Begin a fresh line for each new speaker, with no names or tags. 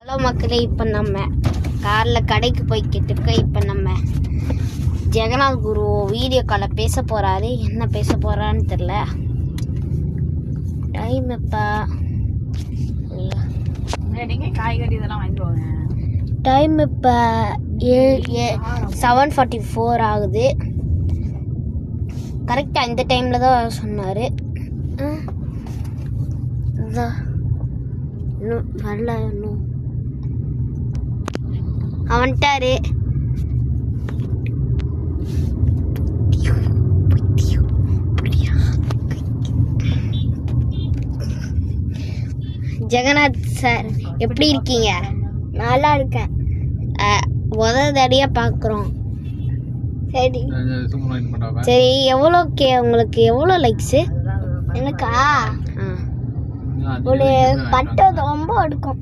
Hello மக்களே, இப்போ நம்ம காரில் கடைக்கு போய்கிட்டு இருக்கோம். இப்போ நம்ம ஜெகநாத் குரு வீடியோ காலில் பேச போகிறாரு. என்ன பேச போகிறான்னு தெரில. டைம் இப்போ
காய்கறி இதெல்லாம் வாங்கிட்டு வாங்க.
டைம் இப்போ 7:44 ஆகுது. கரெக்டாக இந்த டைமில் தான் சொன்னார். இன்னும் வரல. இன்னும் அவன்ட்டாரு. ஜெகநாத் சார் எப்படி இருக்கீங்க? நல்லா இருக்கேன். தடியா பார்க்குறோம். சரி சரி, உங்களுக்கு எவ்வளோ லைக்ஸு? எனக்கா ஒரு 10 ரொம்ப எடுக்கும்.